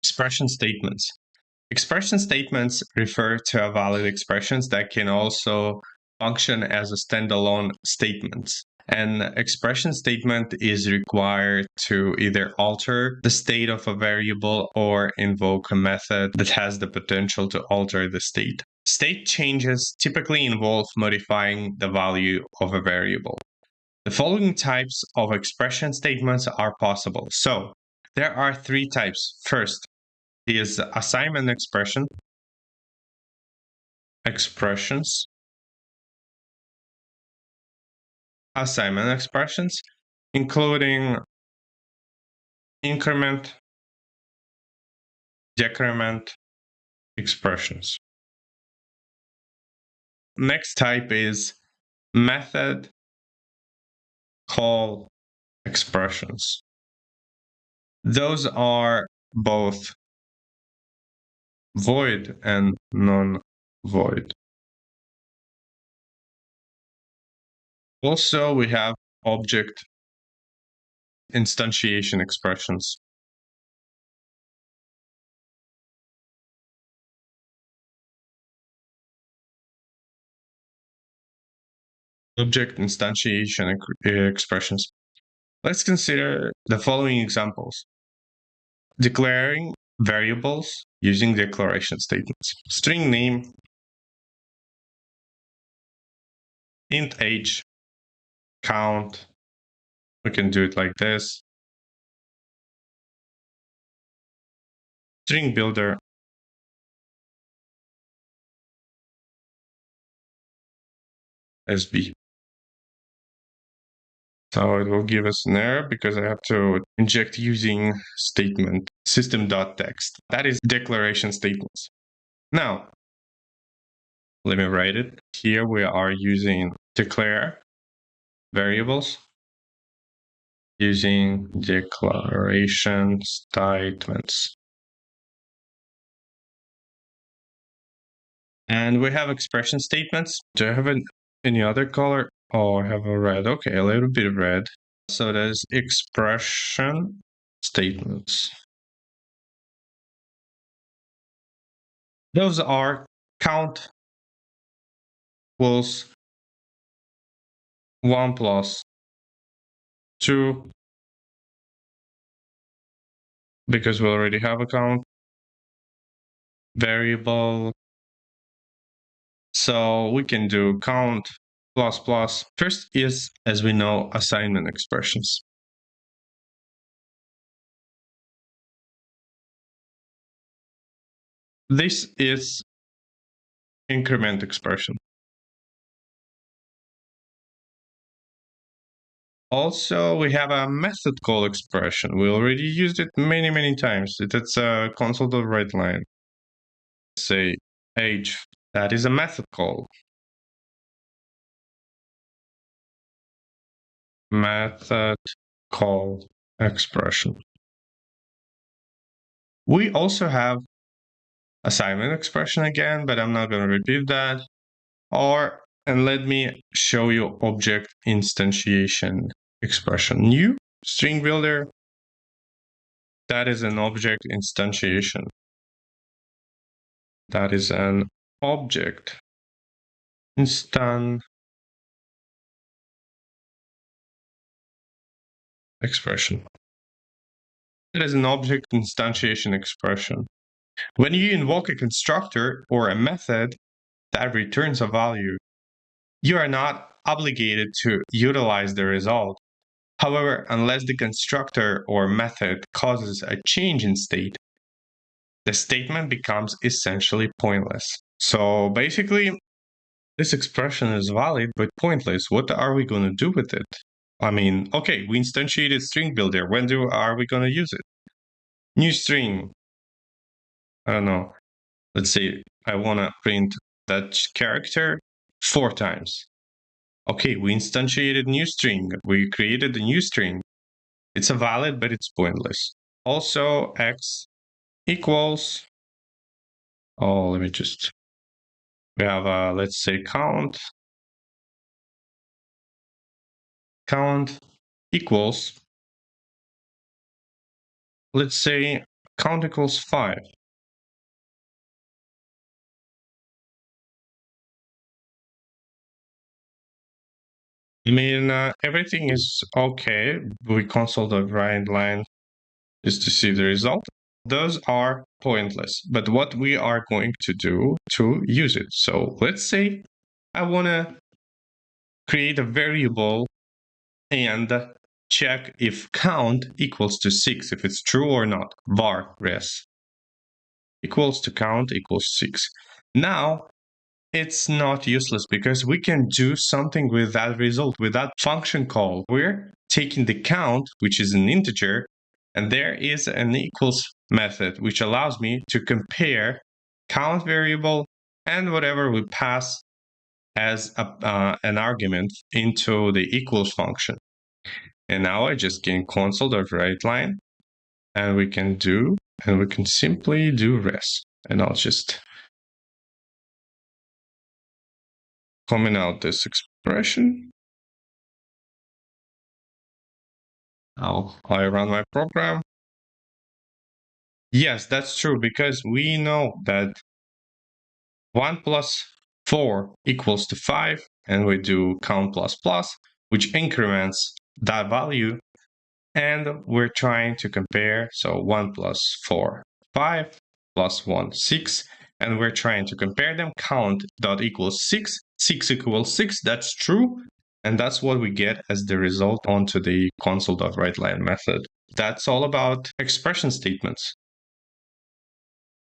Expression statements. Expression statements refer to a valid expressions that can also function as a standalone statements. An expression statement is required to either alter the state of a variable or invoke a method that has the potential to alter the state. State changes typically involve modifying the value of a variable. The following types of expression statements are possible. So there are three types. First is assignment expressions, assignment expressions, including increment, decrement expressions. Next type is method call expressions. Those are both void and non-void. Also, we have object instantiation expressions. Object instantiation expressions. Let's consider the following examples. Declaring variables using declaration statements. String name, int age, count. We can do it like this. String builder. SB. So it will give us an error because I have to inject using statement system.text. That is declaration statements. Now, let me write it. Here we are using declare variables using declaration statements. And we have expression statements. Do I have any other color? Oh, I have a red. Okay, a little bit of red. So there's expression statements. Those are count equals 1 plus 2, because we already have a count variable. So we can do count plus plus. First is, as we know, assignment expressions. This is increment expression. Also, we have a method call expression. We already used it many times. It's a console.writeLine. Say age. That is a method call. Method call expression. We also have assignment expression again, but I'm not going to repeat that. And let me show you object instantiation expression. New string builder. That is an object instantiation. That is an object instant expression. It is an object instantiation expression. When you invoke a constructor or a method that returns a value, you are not obligated to utilize the result. However, unless the constructor or method causes a change in state, the statement becomes essentially pointless. So basically, this expression is valid but pointless. What are we going to do with it? I mean, okay, we instantiated string builder. When are we going to use it? New string. I don't know. Let's say I want to print that character 4 times. Okay, we instantiated new string. We created a new string. It's a valid, but it's pointless. Also, x equals, let me just, we have, let's say, count equals, let's say, count equals 5. I mean, everything is okay. We console the right line just to see the result. Those are pointless, but what we are going to do to use it. So let's say I want to create a variable and check if count equals to 6, if it's true or not. Var res equals to count equals 6. Now, it's not useless because we can do something with that result, with that function call. We're taking the count, which is an integer, and there is an equals method, which allows me to compare count variable and whatever we pass as an argument into the equals function. And now I just can console the right line, and we can simply do res. And I'll just comment out this expression. Now I run my program. Yes, that's true, because we know that 1 plus 4 equals to 5, and we do count plus plus, which increments that value, and we're trying to compare. So 1 plus 4, 5, plus 1, 6, and we're trying to compare them. Count dot equals 6, 6 equals 6, that's true, and that's what we get as the result onto the console.writeLine method. That's all about expression statements.